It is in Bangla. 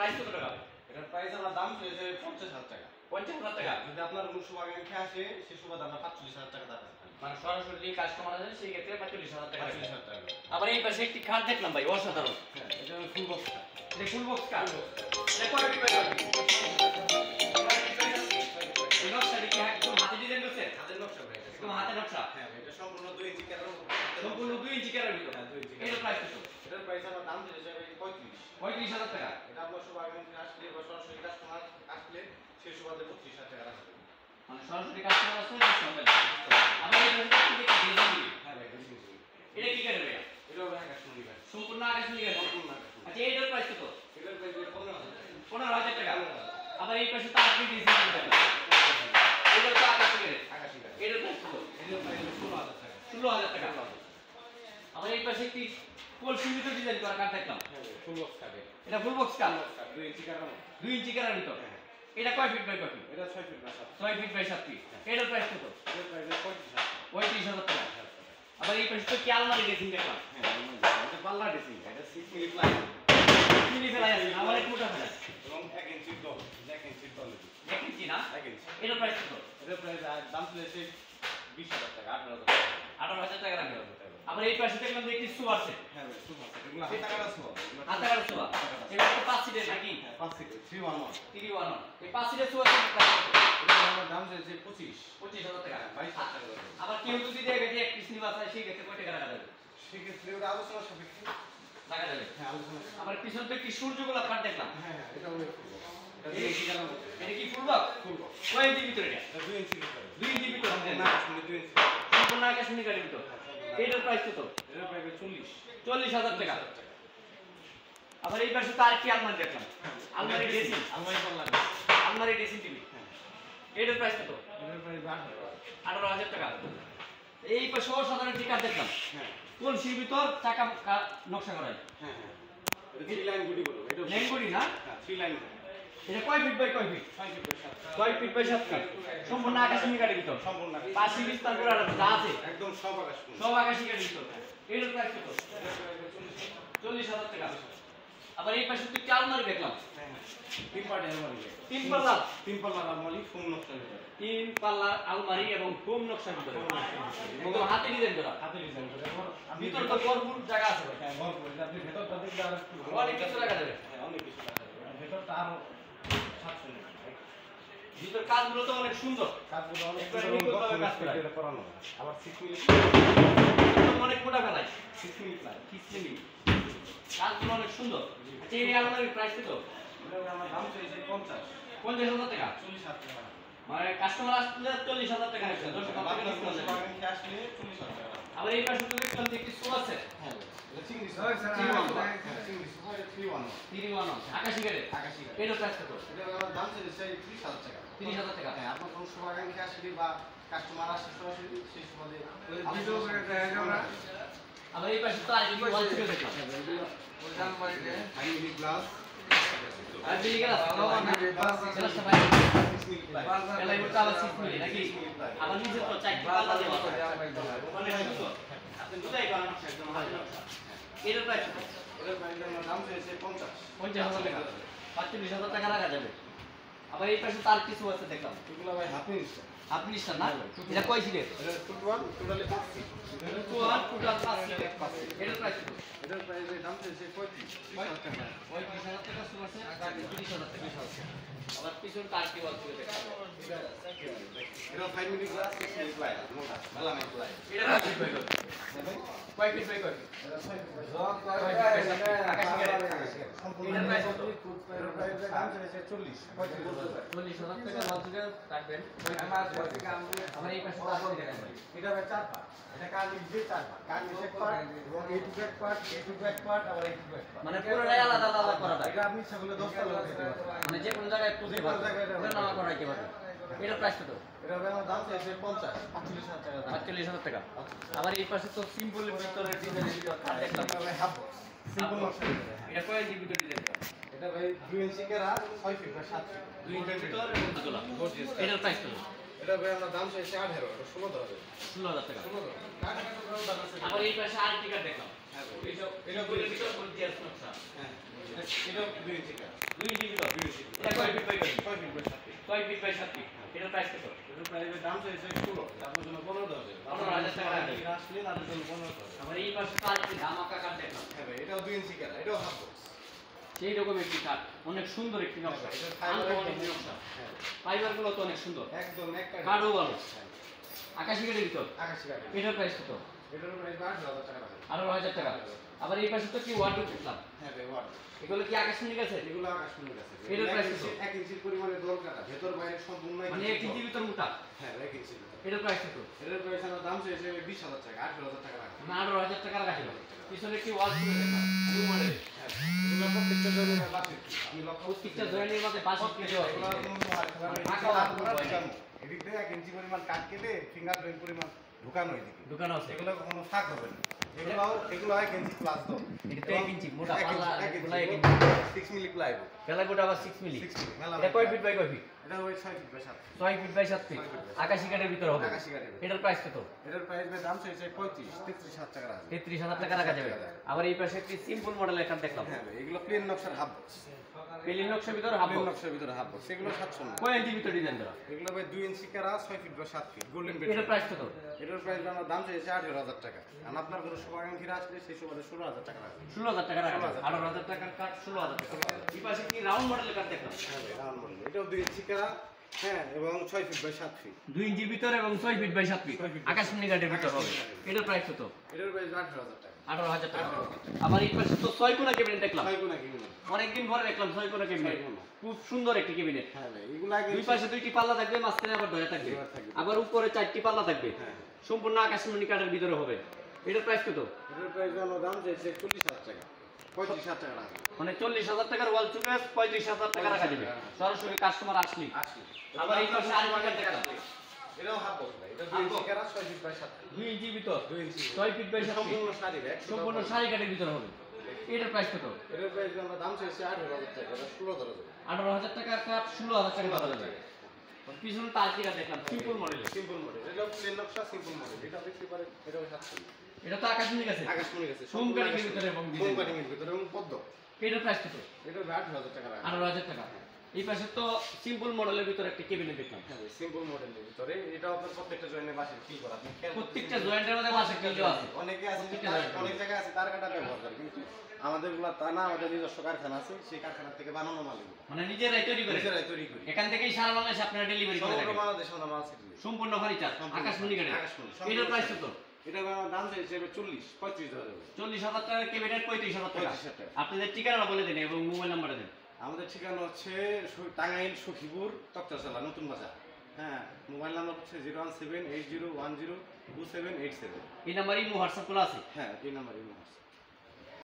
প্রাইস কত টাকা? এটার প্রাইস আমার দাম চলেছে 50,000 টাকা। 50,000 টাকা। যদি আপনার কোনো শুভাকাঙ্ক্ষী আসে সেই সুবাদে আমরা 45,000 টাকা দাম রাখি। মানে সরাসরি কাস্টমার আসে সেই ক্ষেত্রে 45,000 টাকা। 45,000 টাকা। আবার এই পাশে একটি কার্ড দেখলাম ভাই, অসাধারণ। হ্যাঁ, এটা ফুল বক্স কার্ড। এটা ফুল বক্স কার্ড। এটা কয় ফিট বাই কয় ফিট? এই নকশাটা কি একদম হাতে ডিজাইন করছে? হাতের নকশা ভাই এটা। একদম হাতে নকশা। হ্যাঁ, এটা সম্পূর্ণ 2 ইঞ্চি ক্যারের সম্পূর্ণ 2 ইঞ্চি ক্যারের ভিতর। হ্যাঁ, 2 ইঞ্চি। এটার প্রাইস কত? এটার প্রাইস আমার দাম চলেছে 35,000 35,000 টাকা। এটা আপনার শুভাকাঙ্ক্ষী আসলে বা সরাসরি কাস্টমার আসলে সেই সুবাদে 35,000 টাকা রাখবেন। মানে সরাসরি কাস্টমার আসলে ডিসকাউন্ট দেন। আবার এই পাশে একটি ডিজাইন দিই। হ্যাঁ ভাই, বেশি। এটা কি কাটবে ভাই? এটা হবে আকাশমণি কাঠ। সম্পূর্ণ আকাশমণি কাঠ। সম্পূর্ণ আকাশমণি। আচ্ছা এটার প্রাইস কত? এটার প্রাইস 15,000 টাকা। 15,000 টাকা। আবার এই পাশে তো আপনি ডিজাইন দেন। এটা তো আকাশমণি কাঠ। আকাশী কাঠ। এটার প্রাইস কত? এটার প্রাইস 16,000 টাকা। 16,000 টাকা। আবার এই পাশে একটি কোল সীমিত ডিজাইন করা কাঠ দেখলাম। হ্যাঁ ভাই, ফুল বক্স কাঠ। এটা ফুল বক্স কাঠ। 2 ইঞ্চি ক্যারের মতো। 2 ইঞ্চি কাঠের ভিতর। হ্যাঁ। এটা কয় ফিট বাই কয় ফিট? এটা 6 ফিট বা 7 ফিট। 6 feet by 7 feet. এটার প্রাইস কত? এটার প্রাইস 35,000 টাকা। 35,000 টাকা। আবার এই পাশে তো কি আলমারি ড্রেসিং দেখলাম। হ্যাঁ, এটা পাল্লা ড্রেসিং। এটা 6 মিলি প্লাই মিনি ফেলাই আছে, আমার একটু মোটা ফেলাই। এবং 1 ইঞ্চি দল, 1 ইঞ্চি দল। 1 ইঞ্চি না? 1 ইঞ্চি। এটার প্রাইস কত? এটার প্রাইস দাম চলেছে 20,000 টাকা, 18,000 টাকা। 18,000 টাকা রাখবেন। আবার এই পাশে দেখলাম যে একটি সোফা আছে। হ্যাঁ ভাই, সুপার সেট। এগুলো হাতে কাটা সোফা। হাতে কাটা সোফা। এটা তো 5 সিটের নাকি? হ্যাঁ, 5 সিট, 311। 311। এই 5 সিটের সোফা প্রাইস কত? এটা আমার দাম চলেছে 25,000 25,000 টাকা। 22,000 টাকা করে। আবার কেউ যদি দেখে যে এক পিস নিবা চায় সেই ক্ষেত্রে কয় টাকা রাখা যাবে? সেক্ষেত্রে ওটা আলোচনা সাপেক্ষে। রাখা যাবে। হ্যাঁ, আলোচনা সাপেক্ষে। আবার পিছন থেকে একটি সূর্যগোলাপ কাঠ দেখলাম। হ্যাঁ, হ্যাঁ, এটা হবে ফুল বক্স। এটা 2 ইঞ্চি ক্যারের মতো। এটা কি ফুল বক্স? Full box. কয় ইঞ্চি ভিতরে এটা? এটা 2 ইঞ্চি ভিতরে। 2 ইঞ্চি ভিতরে। না, আসলে 2 ইঞ্চি। সম্পূর্ণ আকাশমণি কাঠের ভিতর। এটার প্রাইস কত? এটার প্রাইস 40,000 40,000 টাকা। আবার এই পাশে তো আরেকটি আলমারি দেখলাম। আলমারি ড্রেসিং। আলমারি পাল্লা। আলমারি ড্রেসিং টিভি। হ্যাঁ। এটার প্রাইস কত? এটার প্রাইস 18,000। 18,000 টাকা। এই পাশে অসাধারণ একটি কাঠ দেখলাম। হ্যাঁ, কলসির ভিতর চাকা নকশা করা। হ্যাঁ, হ্যাঁ। এটা 3 লাইন গুটি বলবো। এটা ল্যাঙ্গুড়ি না? হ্যাঁ, 3 লাইন। এটা কয় ফিট বাই কয় feet? 6 feet by 7 feet. 6 feet by 7 feet. সম্পূর্ণ আকাশমণি কাঠের ভিতর। সম্পূর্ণ আকাশী। পাশে বিস্তার করে যা আছে একদম সব আকাশমণি। সব আকাশী কাঠের ভিতর। এটার প্রাইস কত? এটার প্রাইস 40,000। 40,000 টাকা। আবার এই পাশে তো একটি আলমারি দেখলাম। হ্যাঁ, হ্যাঁ। 3 পার্ট আলমারি। 3 পাল্লা। 3 পাল্লার আলমারি ফুল নকশার ভিতরে। 3 পাল্লা আলমারি এবং ফোম নকশার ভিতরে। একদম হাতে ডিজাইন করা। হাতে ডিজাইন করে। আপনি ভিতর তো ভরপুর জায়গা আছে ভাই। হ্যাঁ, ভরপুর। এটা আপনি ভেতরটা দেখলে আর একটু ভালো। অনেক কিছু রাখা যাবে। হ্যাঁ, অনেক কিছু রাখা যাবে। আর ভেতরটা আরো সাতশো। ভিতর কাজগুলো তো অনেক সুন্দর। কাজগুলো অনেক একবারে সুন্দর নিখুঁতভাবে এবং কাজ করা। এটা করানো। আবার 6 মিলি একদম অনেক মোটা ফেলাই। 6 মিলি প্লাই। কিসলিমি। কাজগুলো অনেক সুন্দর। আচ্ছা এই আলমারির প্রাইস কত? এটা আমার দাম চাইছে 50,000 50,000 টাকা। 40,000 টাকা। মানে কাস্টমার আসলে 40,000 টাকা নেবে। 10,000 টাকা ডিসকাউন্ট দেবে। বাগানকে আসলে 40,000 টাকা। আবার এই পাশে তো দেখলাম যে একটি সোফা আছে। হ্যাঁ, এটা চিংড়ি চিংড়ি মাছ। 311। 311 আকাশী কাঠের। আকাশী কাঠ। এটার প্রাইস কত? এটা আমার দাম চাইছে 30,000 টাকা। 30,000 টাকা। হ্যাঁ, আপনার কোনো শুভাকাঙ্ক্ষী আসলে বা কাস্টমার আসে সরাসরি সেই সুবাদে আবার এই পাশে তো আরেকটি ওয়াল থেকে দেখলাম। হাইলি গ্লাস আর দিকে গেল গ্লাসটা ভাই এলাই করতে আবার 6 মিলি নাকি? আবার নিচে তো চারটি পাল্লা দেওয়া আছে। মানে সুন্দর। আপনি বুঝাই পারেন না একদম হাতে নকশা। এটার প্রাইস কত? এটার প্রাইস আমার দাম চাইছে 50,000 50,000 টাকা। 45,000 টাকা রাখা যাবে। আবার এই পাশে তার কিছু আছে দেখলাম। এগুলো ভাই হাফ ইঞ্চ। আপনি নিশ্চয় না? এটা কয় সিটের? এটা টোটাল 5 ফিট। টোটাল 5 সিটের। এটার প্রাইস কত? এটার প্রাইস দাম চাইছে 35,000 টাকা। 35,000 টাকা সুপারসে 30,000 টাকা। আবার পিছন তার কি ওয়াল থেকে দেখলাম। এটা 5 মিলি গ্লাস 6 মিলি প্লাই মোটা মেলামাইন প্লাই। এটা কয় ফিট বাই কয় ফিট বাই কয় ফিট? এটা 6 ফিট বাই আকাশী কাঠের। সম্পূর্ণ এটার প্রাইস কত? এটার প্রাইস দাম চাইছে 40,000 40,000 টাকা ওয়াল থেকে রাখবেন। আবার এই পাশে তার কি দেখেন? এটা ভাই 4 পার্ট। এটা কার্নিশ দিয়ে 4 পার্ট। কার্নিশ এক পার্ট এবং এই টু ব্যাক পার্ট, এই টু ব্যাক পার্ট আবার এই টু ব্যাক পার্ট। মানে পুরোটাই আলাদা আলাদা করা যায়। এটা আপনি সেগুলো 10 টা লোক দিতে পারবেন। মানে যে কোনো জায়গায় তুলতে যে কোনো পারবেন। জায়গায় এটা নামা করা কি পারবেন। এটার প্রাইস কত? এটা ভাই আমার দাম চাইছে 45,000 টাকা দাম। 45,000 টাকা। আবার এই পাশে তো সিম্পল ভিতরে ডিজাইনের ভিতর কাট দেখলাম। এটা ভাই হাফ বক্স। সিম্পল নকশা। এটা কয় ইঞ্চি ভিতর ডিজাইন করা? এটা ভাই 2 ইঞ্চি কেরা 6 ফিট বা 7 ফিট। 2 ইঞ্চি ভিতর এবং দুতলা। এটার প্রাইস কত? এটা ভাই আমরা দাম চাইছি 18, এটা 16 ধরা যাবে। 16,000 টাকা। 16 ধরা। কাটার দাম আছে। আবার এই পাশে আরেকটি কাঠ দেখলাম। হ্যাঁ ভাই, এটা বলে দিতে বলতে আছে নকশা। হ্যাঁ, এটা 2 ইঞ্চি কাঠ। 2 ইঞ্চি ভিতর। 2 ইঞ্চি। এটা কয় ফিট বাই কয় feet? 6 feet by 7 feet. 6 feet by 7 feet. এটার প্রাইস কত? এটার প্রাইসের দাম চাইছে 16, তারপর জন্য 15 ধরা যাবে। 15,000 টাকা রাখবে। এটা আসলে তাদের জন্য 15 ধরা যাবে। আবার এই পাশে তো আরেকটি ধামাকা কাঠ দেখলাম। হ্যাঁ ভাই, এটাও 2 ইঞ্চি কাঠ, এটাও হাফ বক্স। সেই রকম একটি কাঠ, অনেক সুন্দর একটি নকশা। এটা ফাইবার আনকমন একটি নকশা। হ্যাঁ, ফাইবার গুলো তো অনেক সুন্দর। একদম একটা কাঠও ভালো। হ্যাঁ, আকাশি কাঠের ভিতর। আকাশি কাঠ। এটার প্রাইস কত? এটার প্রাইস 18,000 টাকা রাখবে। 18,000 টাকা। আবার এই পাশে তো কি ওয়ার্ডরোব দেখলাম। হ্যাঁ ভাই, ওয়াট। এগুলো কি আকাশমণি গেছে? এগুলো আকাশমণি আছে। এটার প্রাইস কত? 1 ইঞ্চির পরিমাণে দোল কাটা, ভেতর বাইরে সম্পূর্ণ মানে 1 ইঞ্চি ভিতর মোটা। হ্যাঁ, 1 ইঞ্চি ভিতর। এটার প্রাইস কত? এটার প্রাইস আমার দাম চাইছে 20,000 টাকা, 18,000 টাকা রাখবে। মানে 18,000 টাকা রাখা যাবে। পিছনে কি ওয়াল শুনে দেখলাম। New model. হ্যাঁ, এগুলো প্রত্যেকটা জনের বাসি। আমি লক্ষ্য প্রত্যেকটা জয়েন্টের মধ্যে 65 কেজি আছে। এগুলো কোনো ফাঁকা হাত কোনো ভয় নেই। এদিক দিয়ে 1 ইঞ্চি পরিমাণ কাট কেটে ফিঙ্গারপ্রিন্ট পরিমাণ ঢুকানো এদিকে। দোকান আছে। এগুলো কখনো ফাঁক হবে না। এগুলো 1 ইঞ্চি প্লাস দাও। এটা তো 1 ইঞ্চি মোটা পাল্লা, এগুলো 1 ইঞ্চি। 6 মিলি প্লাইউড। প্লাইবোর্ড আবার 6 মিলি। 6 মিলি। মেলা এটা কয় ফিট বাই কয় ফিট? এটা ওই 6 feet by 7 feet. 6 feet by 7 feet. আকাশি কাঠের ভিতর হবে। আকাশি কাঠের। এটার প্রাইস কত? এটার প্রাইস দাম চাইছে 33,000 টাকা রাখবে। 33,000 টাকা রাখা যাবে। আবার এই পাশে একটি সিম্পল মডেলের কাঠ দেখলাম। হ্যাঁ ভাই, এগুলো প্লেন নকশার হাফ বক্স। পেলিন নকশার ভিতর হাফ প্লেন নকশার ভিতরে হাফ বক্স। এগুলো 700 না। কয় ইঞ্চি ভিতর ডিজাইন করা? এগুলো ভাই 2 ইঞ্চি কারা 6 feet by 7 feet golden bed. এটার প্রাইস কত? এটার প্রাইস আমার দাম চাইছে 18,000 টাকা। আর আপনার কোনো শুভাকাঙ্ক্ষীরা আসলে সেই সুবাদে 16,000 টাকা রাখবে। 16,000 টাকা রাখা যাবে। 18,000 টাকার কাঠ 16,000 টাকা। এই পাশে কি রাউন্ড মডেলের কাঠ দেখলাম। হ্যাঁ ভাই, রাউন্ড মডেল। এটাও 2 ইঞ্চি কারা, হ্যাঁ, এবং 6 ফিট বাই 7 ফিট। 2 ইঞ্চির ভিতর এবং 6 ফিট বাই 7 ফিট। 6 ফিট। আকাশমণি কাঠের ভিতর হবে। এটার প্রাইস কত? এটার প্রাইস 18,000 টাকা। 18,000 টাকা। আবার এই পাশে তো 6 কোণা ক্যাবিনেট দেখলাম। 6 গুণা কিলো। অনেকদিন পরে দেখলাম 6 কোণা ক্যাবিনেট। 6 কোণা। খুব সুন্দর একটি ক্যাবিনেট। হ্যাঁ ভাই, এগুলো আগে দুই পাশে দুইটি পাল্লা থাকবে, মাঝখানে আবার দয়া থাকবে। দয়া থাকবে। আবার উপরে 4টি পাল্লা থাকবে। হ্যাঁ। সম্পূর্ণ আকাশমণি কাঠের ভিতরে হবে। এটার প্রাইস কত? এটার প্রাইস আমার দাম চাইছে 40,000 টাকা। 35,000 টাকা রাখবে। মানে 40,000 টাকার ওয়াল চুকেস 35,000 টাকা রাখা যাবে। সরাসরি কাস্টমার আসলে। আসলে। আবার এই পাশে আরেকটা কাঠ দেখলাম। এটাও হাফ বক্স ভাই। এটা 2 ইঞ্চি কারা 6 ফিট বাই 7 ফিট। 2 ইঞ্চির ভিতর 2 ইঞ্চি। 6 ফিট বাই 7 ফিট। সম্পূর্ণ শাড়ি ব্যাগ। সম্পূর্ণ শাড়ি কাঠের ভিতরে হবে। এটার প্রাইস কত? এটার প্রাইস আমার দাম চাইছে 18,000 টাকা। এটা 16 ধরা যাবে। 18,000 টাকার কাঠ 16,000 টাকা পাওয়া যাবে। পিছনে তার টিকা দেখলাম সিম্পল মডেল। Simple model. এটা প্লেন নকশা সিম্পল মডেল। এটা দেখতে পারেন, এটাও 700। এটা তো আকাশমণি কাছে। আকাশমণি গেছে। ফোম কাটিং এর ভিতরে এবং ফোম ডিজাইন। কাটিং এর ভিতরে এবং পদ্ম। এটার প্রাইস কত? এটা 18,000 টাকা রাখবে। 18,000 টাকা। এই পাশে তো সিম্পল মডেলের ভিতরে একটা কেবিনেট দেখলাম। হ্যাঁ, সিম্পল মডেলের ভিতরে এটা আপনার প্রত্যেকটা জয়েন্টে বাসে ফিল করা। আপনি খেয়াল করতে প্রত্যেকটা জয়েন্টের মধ্যে বাসা কিলো আছে। অনেকে আছে প্রত্যেকটা তার- joint। অনেক জায়গায় আছে তার কাটা ব্যবহার করে, কিন্তু আমাদেরগুলো তা না। আমাদের নিজস্ব কারখানা আছে, সেই কারখানা থেকে বানানো মাল এগুলো। মানে নিজেরাই তৈরি করে। নিজেরাই তৈরি করি। এখান থেকেই সারা বাংলাদেশে আপনারা ডেলিভারি করে সমগ্র থাকেন। বাংলাদেশে আমরা মাল সেট করি। সম্পূর্ণ ফার্নিচার আকাশমণি কাঠের। আকাশমণি। এটার প্রাইস কত? এটা আমার দাম চাইছে 35 ধরা যাবে। 40,000 টাকার কেবিনেট 35,000 টাকা। 35,000 টাকা। আপনাদের ঠিকানা বলে দিন এবং মোবাইল নাম্বার দেন। আমাদের ঠিকানা হচ্ছে টাঙ্গাইল সখীপুর তক্তাশালা নতুন বাজার। হ্যাঁ, মোবাইল নাম্বার হচ্ছে 01780102787। এই নাম্বারই হোয়াটসঅ্যাপ খোলা আছে। হ্যাঁ, এই নাম্বারই